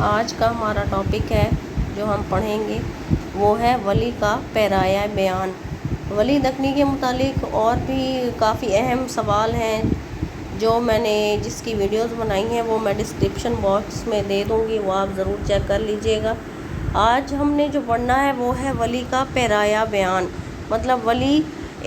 آج کا ہمارا ٹاپک ہے جو ہم پڑھیں گے وہ ہے ولی کا پیرایہ بیان۔ ولی دکنی کے متعلق اور بھی کافی اہم سوال ہیں جو میں نے جس کی ویڈیوز بنائی ہیں وہ میں ڈسکرپشن باکس میں دے دوں گی، وہ آپ ضرور چیک کر لیجئے گا۔ آج ہم نے جو پڑھنا ہے وہ ہے ولی کا پیرایہ بیان، مطلب ولی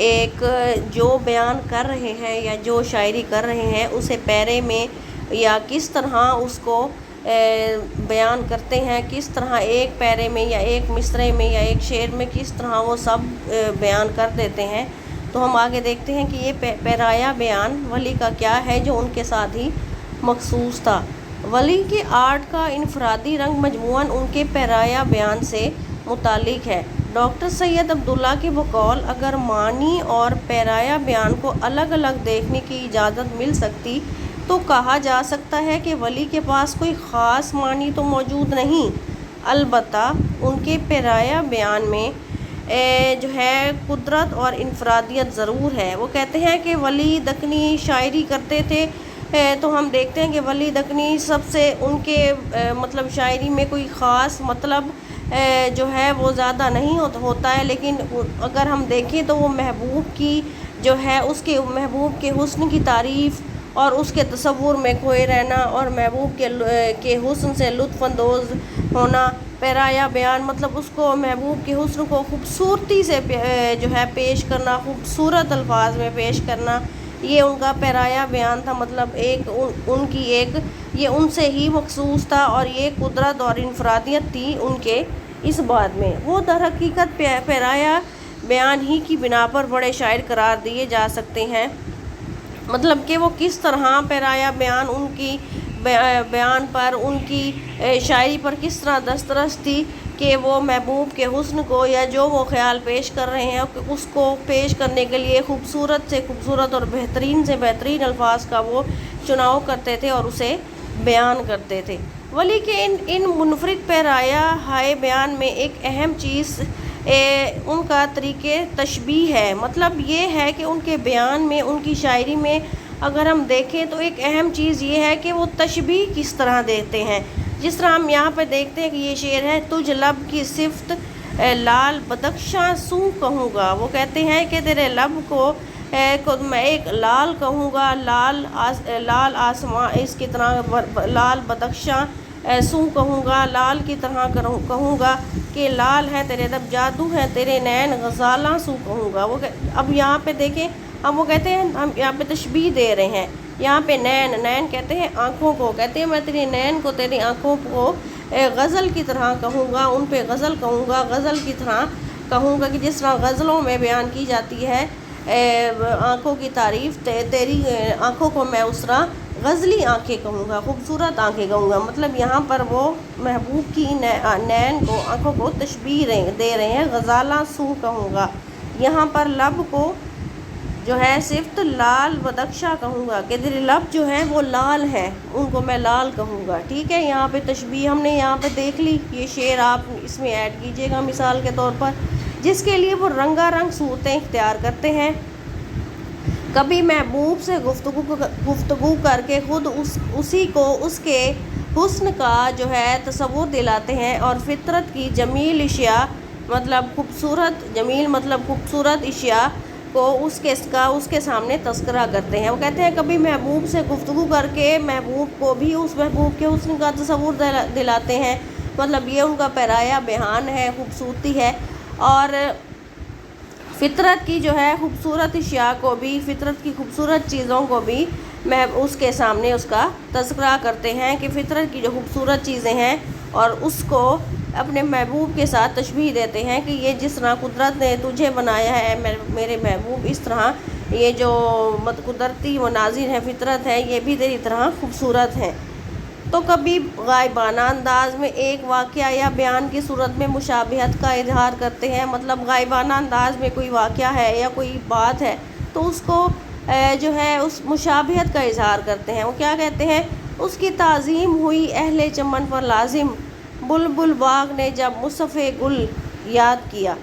ایک جو بیان کر رہے ہیں یا جو شاعری کر رہے ہیں اسے پیرے میں یا کس طرح اس کو بیان کرتے ہیں، کس طرح ایک پیرے میں یا ایک مصرعے میں یا ایک شعر میں کس طرح وہ سب بیان کر دیتے ہیں۔ تو ہم آگے دیکھتے ہیں کہ یہ پیرایہ بیان ولی کا کیا ہے جو ان کے ساتھ ہی مخصوص تھا۔ ولی کے آرٹ کا انفرادی رنگ مجموعاً ان کے پیرایہ بیان سے متعلق ہے۔ ڈاکٹر سید عبداللہ کے بقول اگر معنی اور پیرایہ بیان کو الگ الگ دیکھنے کی اجازت مل سکتی تو کہا جا سکتا ہے کہ ولی کے پاس کوئی خاص معنی تو موجود نہیں، البتہ ان کے پیرایہ بیان میں جو ہے قدرت اور انفرادیت ضرور ہے۔ وہ کہتے ہیں کہ ولی دکنی شاعری کرتے تھے تو ہم دیکھتے ہیں کہ ولی دکنی سب سے ان کے مطلب شاعری میں کوئی خاص مطلب جو ہے وہ زیادہ نہیں ہوتا ہے، لیکن اگر ہم دیکھیں تو وہ محبوب کی جو ہے اس کے محبوب کے حسن کی تعریف اور اس کے تصور میں کھوئے رہنا اور محبوب کے حسن سے لطف اندوز ہونا، پیرایہ بیان مطلب اس کو محبوب کے حسن کو خوبصورتی سے جو ہے پیش کرنا، خوبصورت الفاظ میں پیش کرنا، یہ ان کا پیرایہ بیان تھا۔ مطلب ان کی یہ ان سے ہی مخصوص تھا اور یہ قدرت اور انفرادیت تھی ان کے اس بات میں۔ وہ در حقیقت پیرایہ بیان ہی کی بنا پر بڑے شاعر قرار دیے جا سکتے ہیں، مطلب کہ وہ کس طرح پیرایہ بیان ان کی بیان پر ان کی شاعری پر کس طرح دسترس تھی کہ وہ محبوب کے حسن کو یا جو وہ خیال پیش کر رہے ہیں اس کو پیش کرنے کے لیے خوبصورت سے خوبصورت اور بہترین سے بہترین الفاظ کا وہ چناؤ کرتے تھے اور اسے بیان کرتے تھے۔ ولی کے ان منفرد پیرایہ ہائے بیان میں ایک اہم چیز ان کا طریقے تشبیہ ہے، مطلب یہ ہے کہ ان کے بیان میں ان کی شاعری میں اگر ہم دیکھیں تو ایک اہم چیز یہ ہے کہ وہ تشبیہ کس طرح دیتے ہیں۔ جس طرح ہم یہاں پہ دیکھتے ہیں کہ یہ شعر ہے تجھ لب کی صفت لال بدخشاں سوں کہوں گا۔ وہ کہتے ہیں کہ تیرے لب کو میں ایک لال کہوں گا، لال آسماں اس کی طرح لال بدخشاں سوں کہوں گا، لال کی طرح کہوں گا کہ لال ہے تیرے لب، جادو ہے تیرے نین، غزالاں سوں کہوں گا۔ اب یہاں پہ دیکھیں ہم وہ کہتے ہیں ہم یہاں پہ تشبیہ دے رہے ہیں، یہاں پہ نین کہتے ہیں آنکھوں کو، کہتے ہیں میں تیری نین کو تیری آنکھوں کو غزل کی طرح کہوں گا، ان پہ غزل کہوں گا، غزل کی طرح کہوں گا کہ جس طرح غزلوں میں بیان کی جاتی ہے آنکھوں کی تعریف، تیری آنکھوں کو میں اس طرح غزلی آنکھیں کہوں گا، خوبصورت آنکھیں کہوں گا۔ مطلب یہاں پر وہ محبوب کی نین کو آنکھوں کو تشبیہ دے رہے ہیں، غزالاں سوں کہوں گا۔ یہاں پر لب کو جو ہے صفت لال بدخشاں کہوں گا کہ تیرے لب جو ہیں وہ لال ہیں، ان کو میں لال کہوں گا۔ ٹھیک ہے، یہاں پہ تشبیہ ہم نے یہاں پہ دیکھ لی، یہ شعر آپ اس میں ایڈ کیجئے گا مثال کے طور پر، جس کے لیے وہ رنگا رنگ صورتیں اختیار کرتے ہیں۔ کبھی محبوب سے گفتگو کر کے خود اسی کو اس کے حسن کا جو ہے تصور دلاتے ہیں اور فطرت کی جمیل اشیاء مطلب خوبصورت اشیاء کو اس کے سامنے تذکرہ کرتے ہیں۔ وہ کہتے ہیں کبھی محبوب سے گفتگو کر کے محبوب کو بھی اس محبوب کے حسن کا تصور دلاتے ہیں، مطلب یہ ان کا پیرایہ بیان ہے، خوبصورتی ہے، اور فطرت کی جو ہے خوبصورت اشیاء کو بھی، فطرت کی خوبصورت چیزوں کو بھی اس کے سامنے اس کا تذکرہ کرتے ہیں کہ فطرت کی جو خوبصورت چیزیں ہیں اور اس کو اپنے محبوب کے ساتھ تشبیہ دیتے ہیں کہ یہ جس طرح قدرت نے تجھے بنایا ہے میرے محبوب، اس طرح یہ جو قدرتی مناظر ہیں، فطرت ہے، یہ بھی تیری طرح خوبصورت ہیں۔ تو کبھی غائبانہ انداز میں ایک واقعہ یا بیان کی صورت میں مشابہت کا اظہار کرتے ہیں، مطلب غائبانہ انداز میں کوئی واقعہ ہے یا کوئی بات ہے تو اس کو جو ہے اس مشابہت کا اظہار کرتے ہیں۔ وہ کیا کہتے ہیں، اس کی تعظیم ہوئی اہل چمن پر لازم، بلبل باغ نے جب مصحف گل یاد کیا۔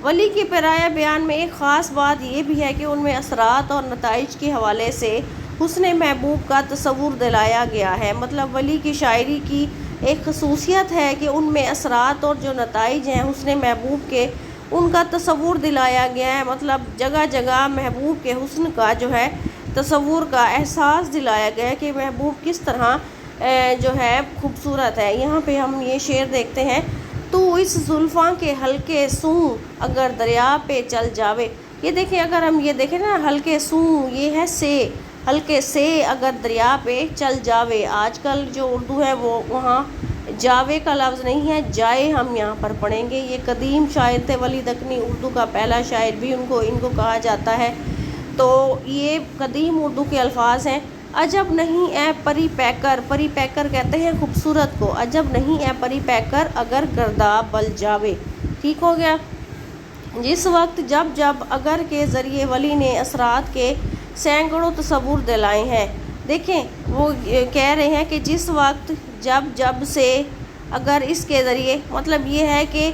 ولی کے پیرایہ بیان میں ایک خاص بات یہ بھی ہے کہ ان میں اثرات اور نتائج کے حوالے سے حسن محبوب کا تصور دلایا گیا ہے، مطلب ولی کی شاعری کی ایک خصوصیت ہے کہ ان میں اثرات اور جو نتائج ہیں حسن محبوب کے ان کا تصور دلایا گیا ہے، مطلب جگہ جگہ محبوب کے حسن کا جو ہے تصور کا احساس دلایا گیا ہے کہ محبوب کس طرح جو ہے خوبصورت ہے۔ یہاں پہ ہم یہ شعر دیکھتے ہیں، تو اس زلفاں کے حلقے سوں اگر دریا پہ چل جاوے۔ یہ دیکھیں، اگر ہم یہ دیکھیں نا، حلقے سوں یہ ہے سے، حلقے سے اگر دریا پہ چل جاوے۔ آج کل جو اردو ہے وہ وہاں جاوے کا لفظ نہیں ہے، جائے ہم یہاں پر پڑھیں گے۔ یہ قدیم شاعر تھے ولی دکنی، اردو کا پہلا شاعر بھی ان کو کہا جاتا ہے۔ تو یہ قدیم اردو کے الفاظ ہیں۔ عجب نہیں اے پری پیکر، پری پیکر کہتے ہیں خوبصورت کو، عجب نہیں اے پری پیکر اگر گرداب بل جاوے۔ ٹھیک ہو گیا۔ جس وقت جب اگر کے ذریعے ولی نے اثرات کے سینکڑوں تصور دلائے ہیں۔ دیکھیں وہ کہہ رہے ہیں کہ جس وقت جب سے اگر اس کے ذریعے، مطلب یہ ہے کہ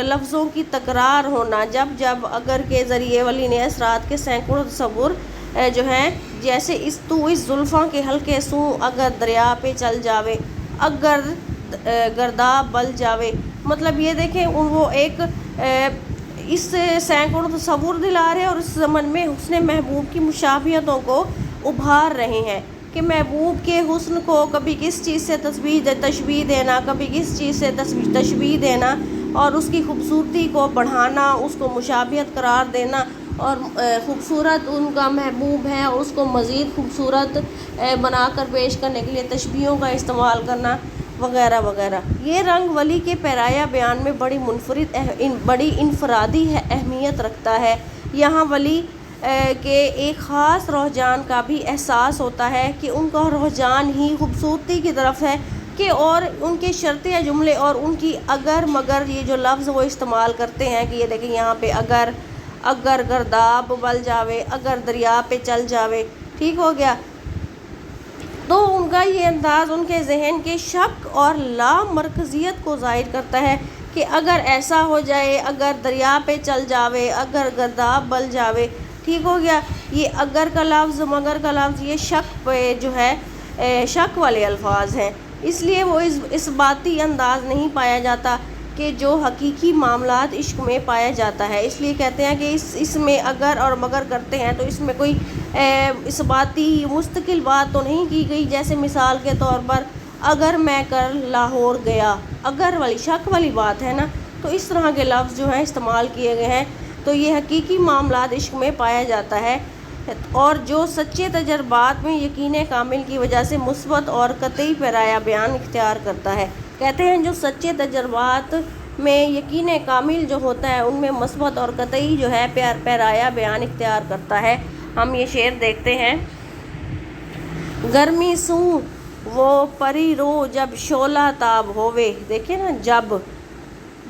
لفظوں کی تکرار ہونا، جب اگر کے ذریعے ولی نے اثرات کے سینکڑوں تصور جو ہیں، جیسے اس زلفاں کے حلقے سوں اگر دریا پہ چل جاوے، اگر گرداب بل جاوے، مطلب یہ دیکھیں وہ ایک اس سینکڑوں تصور دلا رہے ہیں اور اس زمن میں حسن محبوب کی مشابہتوں کو ابھار رہے ہیں کہ محبوب کے حسن کو کبھی کس چیز سے تشبیہ دینا، کبھی کس چیز سے تشبیہ دینا، اور اس کی خوبصورتی کو بڑھانا، اس کو مشابہت قرار دینا، اور خوبصورت ان کا محبوب ہے اور اس کو مزید خوبصورت بنا کر پیش کرنے کے لیے تشبیہوں کا استعمال کرنا وغیرہ وغیرہ۔ یہ رنگ ولی کے پیرایہ بیان میں بڑی انفرادی اہمیت رکھتا ہے۔ یہاں ولی کے ایک خاص رجحان کا بھی احساس ہوتا ہے کہ ان کا رجحان ہی خوبصورتی کی طرف ہے، کہ اور ان کے شرطیہ جملے اور ان کی اگر مگر یہ جو لفظ وہ استعمال کرتے ہیں کہ یہ دیکھیں یہاں پہ اگر گرداب بل جاوے، اگر دریا پہ چل جاوے۔ ٹھیک ہو گیا۔ تو ان کا یہ انداز ان کے ذہن کے شک اور لامرکزیت کو ظاہر کرتا ہے کہ اگر ایسا ہو جائے، اگر دریا پہ چل جاوے، اگر گرداب بل جاوے۔ ٹھیک ہو گیا۔ یہ اگر کا لفظ، مگر کا لفظ، یہ شک پہ جو ہے شک والے الفاظ ہیں، اس لیے وہ اس باتی انداز نہیں پایا جاتا کہ جو حقیقی معاملات عشق میں پایا جاتا ہے۔ اس لیے کہتے ہیں کہ اس میں اگر اور مگر کرتے ہیں تو اس میں کوئی اس باتی مستقل بات تو نہیں کی گئی، جیسے مثال کے طور پر اگر میں کر لاہور گیا، اگر والی شک والی بات ہے نا، تو اس طرح کے لفظ جو ہیں استعمال کیے گئے ہیں۔ تو یہ حقیقی معاملات عشق میں پایا جاتا ہے، اور جو سچے تجربات میں یقین کامل کی وجہ سے مثبت اور قطعی پیرایہ بیان اختیار کرتا ہے۔ کہتے ہیں جو سچے تجربات میں یقین کامل جو ہوتا ہے ان میں مثبت اور قطعی جو ہے پیرایہ بیان اختیار کرتا ہے۔ ہم یہ شعر دیکھتے ہیں، گرمی سوں وہ پری رو جب شعلہ تاب ہووے۔ دیکھیں نا، جب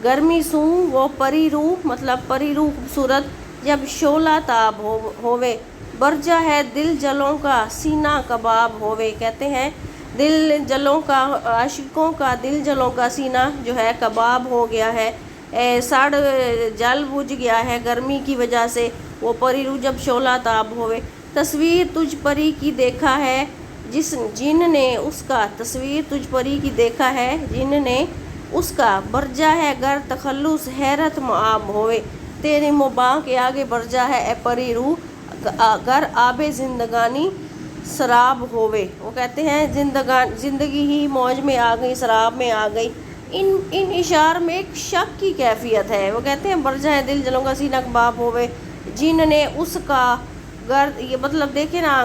گرمی سوں وہ پری رو، مطلب پری رو خوبصورت، جب شعلہ تاب ہووے، برجا ہے دل جلوں کا سینہ کباب ہووے۔ کہتے ہیں دل جلوں کا، عاشقوں کا دل جلوں کا سینہ جو ہے کباب ہو گیا ہے، سڑ جل بجھ گیا ہے گرمی کی وجہ سے۔ وہ پری رو جب شعلہ تاب ہووے، تصویر تجھ پری کی دیکھا ہے جن نے اس کا، تصویر تجھ پری کی دیکھا ہے جن نے اس کا، برجا ہے گر تخلص حیرت معاب ہووے۔ تیرے مباح کے آگے برجا ہے اے پری رو گر آب زندگانی سراب ہووے۔ وہ کہتے ہیں زندگی ہی موج میں آ گئی، سراب میں آ گئی۔ ان اشعار میں ایک شک کی کیفیت ہے۔ وہ کہتے ہیں برجا ہے دل جلوں کا سینہ کباب ہووے جن نے اس کا، گر، یہ مطلب دیکھیں نا،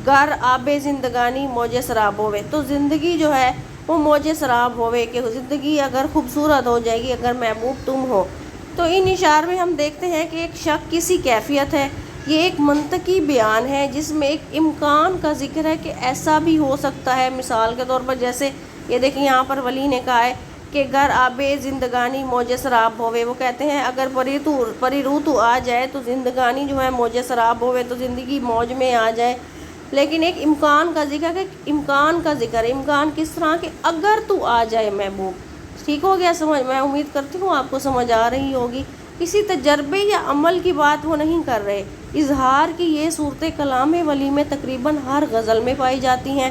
گر آب زندگانی موج سراب ہووے، تو زندگی جو ہے وہ موج سراب ہووے، کہ زندگی اگر خوبصورت ہو جائے گی اگر محبوب تم ہو۔ تو ان اشعار میں ہم دیکھتے ہیں کہ ایک شک کی سی کیفیت ہے۔ یہ ایک منطقی بیان ہے جس میں ایک امکان کا ذکر ہے کہ ایسا بھی ہو سکتا ہے۔ مثال کے طور پر جیسے یہ دیکھیں یہاں پر ولی نے کہا ہے کہ گر آب زندگانی موج سراب ہووے۔ وہ کہتے ہیں اگر پری رو تو آ جائے تو زندگانی جو ہے موج سراب ہووے، تو زندگی موج میں آ جائے۔ لیکن ایک امکان کا ذکر ہے، کہ امکان کس طرح کہ اگر تو آ جائے محبوب۔ ٹھیک ہو گیا سمجھ؟ میں امید کرتی ہوں آپ کو سمجھ آ رہی ہوگی۔ کسی تجربے یا عمل کی بات وہ نہیں کر رہے، اظہار کی یہ صورت کلام ولی میں تقریباً ہر غزل میں پائی جاتی ہیں۔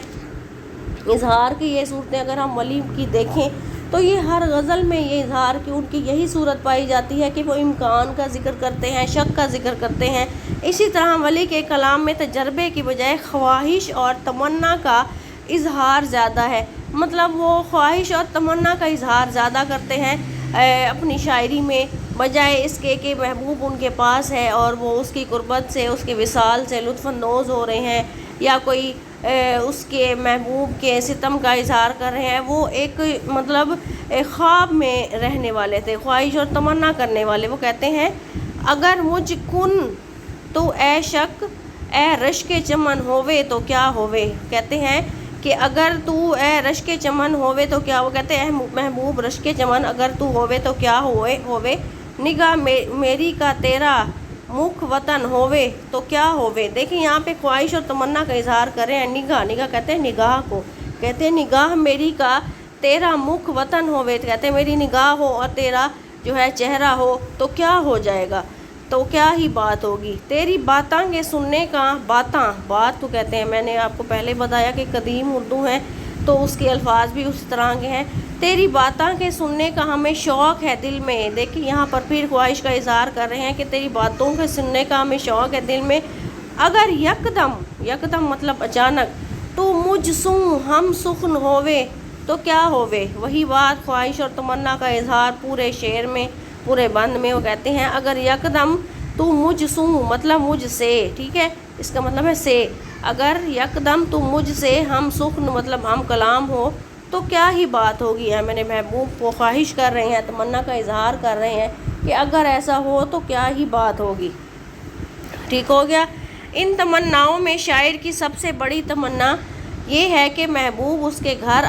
اظہار کی یہ صورتیں اگر ہم ولی کی دیکھیں تو یہ ہر غزل میں یہ اظہار کی ان کی یہی صورت پائی جاتی ہے کہ وہ امکان کا ذکر کرتے ہیں، شک کا ذکر کرتے ہیں۔ اسی طرح ولی کے کلام میں تجربے کی بجائے خواہش اور تمنا کا اظہار زیادہ ہے، مطلب وہ خواہش اور تمنا کا اظہار زیادہ کرتے ہیں اپنی شاعری میں، بجائے اس کے کہ محبوب ان کے پاس ہے اور وہ اس کی قربت سے، اس کے وصال سے لطف اندوز ہو رہے ہیں، یا کوئی اس کے محبوب کے ستم کا اظہار کر رہے ہیں۔ وہ ایک مطلب خواب میں رہنے والے تھے، خواہش اور تمنا کرنے والے۔ وہ کہتے ہیں اگر مجھ کن تو اے شک اے رشک چمن ہووے تو کیا ہووے، کہتے ہیں کہ اگر تو اے رشک چمن ہووے تو کیا، وہ کہتے ہیں اے محبوب رشک چمن اگر تو ہووے تو کیا ہووے، نگاہ میری کا تیرا مکھ وطن ہووے تو کیا ہووے۔ دیکھیں یہاں پہ خواہش اور تمنا کا اظہار کر رہے ہیں، نگاہ کہتے ہیں نگاہ کو، کہتے ہیں نگاہ میری کا تیرا مکھ وطن ہووے، کہتے ہیں میری نگاہ ہو اور تیرا جو ہے چہرہ ہو تو کیا ہو جائے گا، تو کیا ہی بات ہوگی۔ تیری باتاں کے سننے کا، بات تو کہتے ہیں، میں نے آپ کو پہلے بتایا کہ قدیم اردو ہیں تو اس کے الفاظ بھی اس طرح کے ہیں۔ تیری باتاں کے سننے کا ہمیں شوق ہے دل میں، دیکھیں یہاں پر پھر خواہش کا اظہار کر رہے ہیں کہ تیری باتوں کے سننے کا ہمیں شوق ہے دل میں، اگر یکدم مطلب اچانک، تو مجھ سوں ہم سخن ہووے تو کیا ہووے۔ وہی بات خواہش اور تمنا کا اظہار پورے شعر میں، پورے بند میں وہ کہتے ہیں اگر یکدم تو مجھ سوں مطلب مجھ سے، ٹھیک ہے، اس کا مطلب ہے سے، اگر یکدم تو مجھ سے ہم سخن مطلب ہم کلام ہو تو کیا ہی بات ہوگی۔ ہے میرے محبوب کو خواہش کر رہے ہیں، تمنا کا اظہار کر رہے ہیں کہ اگر ایسا ہو تو کیا ہی بات ہوگی، ٹھیک ہو گیا۔ ان تمناؤں میں شاعر کی سب سے بڑی تمنا یہ ہے کہ محبوب اس کے گھر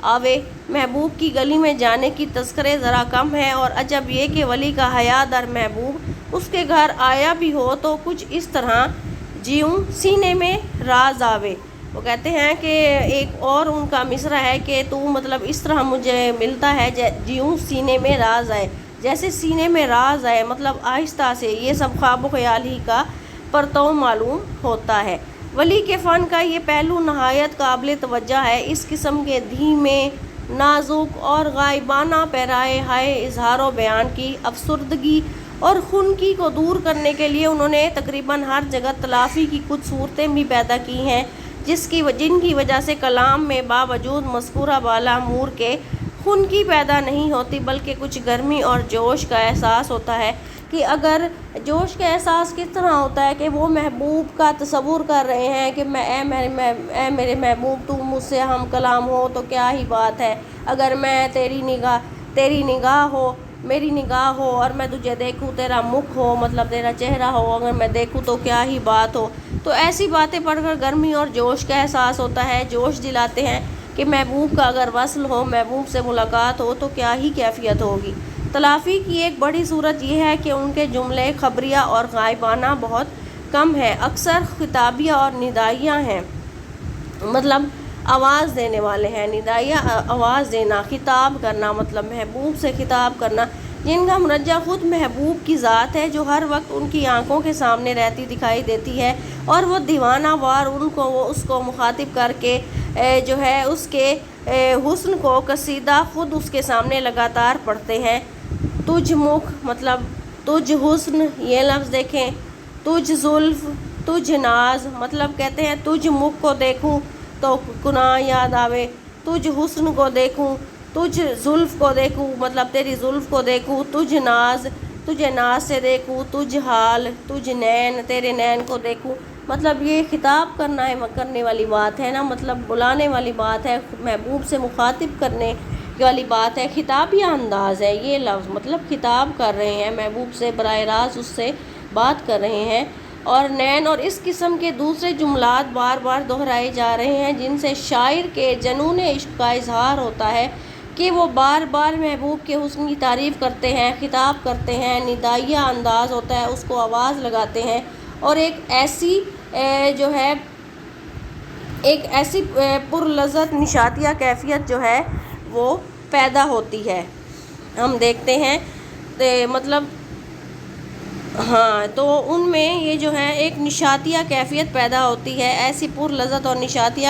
آوے، محبوب کی گلی میں جانے کی تذکرے ذرا کم ہے، اور عجب یہ کہ ولی کا حیا در محبوب اس کے گھر آیا بھی ہو تو کچھ اس طرح جیوں سینے میں راز آوے۔ وہ کہتے ہیں کہ ایک اور ان کا مصرع ہے کہ تو مطلب اس طرح مجھے ملتا ہے جیوں سینے میں راز آئے، جیسے سینے میں راز آئے، مطلب آہستہ سے یہ سب خواب و خیال ہی کا پرتو معلوم ہوتا ہے۔ ولی کے فن کا یہ پہلو نہایت قابل توجہ ہے۔ اس قسم کے دھیمے، نازک اور غائبانہ پیرائے ہائے اظہار و بیان کی افسردگی اور خنکی کو دور کرنے کے لیے انہوں نے تقریباً ہر جگہ تلافی کی کچھ صورتیں بھی پیدا کی ہیں، جن کی وجہ سے کلام میں باوجود مذکورہ بالا امور کے خنکی پیدا نہیں ہوتی، بلکہ کچھ گرمی اور جوش کا احساس ہوتا ہے۔ کہ اگر جوش کا احساس کس طرح ہوتا ہے کہ وہ محبوب کا تصور کر رہے ہیں کہ اے میرے محبوب تو مجھ سے ہم کلام ہو تو کیا ہی بات ہے، اگر میں تیری نگاہ ہو، میری نگاہ ہو اور میں تجھے دیکھوں، تیرا مکھ ہو مطلب تیرا چہرہ ہو، اگر میں دیکھوں تو کیا ہی بات ہو۔ تو ایسی باتیں پڑھ کر گرمی اور جوش کا احساس ہوتا ہے، جوش دلاتے ہیں کہ محبوب کا اگر وصل ہو، محبوب سے ملاقات ہو تو کیا ہی کیفیت ہوگی۔ تلافی کی ایک بڑی صورت یہ ہے کہ ان کے جملے خبریہ اور غائبانہ بہت کم ہیں، اکثر خطابیہ اور ندائیہ ہیں، مطلب آواز دینے والے ہیں۔ ندائیہ آواز دینا، خطاب کرنا مطلب محبوب سے خطاب کرنا، جن کا مرجع خود محبوب کی ذات ہے جو ہر وقت ان کی آنکھوں کے سامنے رہتی دکھائی دیتی ہے، اور وہ دیوانہ وار اس کو مخاطب کر کے جو ہے اس کے حسن کو قصیدہ خود اس کے سامنے لگاتار پڑھتے ہیں۔ تجھ مکھ مطلب تجھ حسن، یہ لفظ دیکھیں، تجھ زلف، تجھ ناز مطلب کہتے ہیں تجھ مکھ کو دیکھوں تو کناں یاد آوے، تجھ حسن کو دیکھوں، تجھ زلف کو دیکھوں مطلب تیری زلف کو دیکھوں، تجھ ناز، تجھے ناز سے دیکھوں، تجھ حال، تجھ نین، تیرے نین کو دیکھوں، مطلب یہ خطاب کرنے والی بات ہے نا، مطلب بلانے والی بات ہے، محبوب سے مخاطب کرنے والی بات ہے، خطابیہ انداز ہے یہ لفظ، مطلب خطاب کر رہے ہیں محبوب سے، براہ راست اس سے بات کر رہے ہیں۔ اور نین اور اس قسم کے دوسرے جملات بار بار دہرائے جا رہے ہیں، جن سے شاعر کے جنون عشق کا اظہار ہوتا ہے کہ وہ بار بار محبوب کے حسن کی تعریف کرتے ہیں، خطاب کرتے ہیں، ندائیہ انداز ہوتا ہے، اس کو آواز لگاتے ہیں، اور ایک ایسی پرلذت نشاطیہ کیفیت جو ہے وہ پیدا ہوتی ہے۔ ہم دیکھتے ہیں مطلب تو ان میں یہ جو ہے ایک نشاطیہ کیفیت پیدا ہوتی ہے، ایسی پرلذت اور نشاطیہ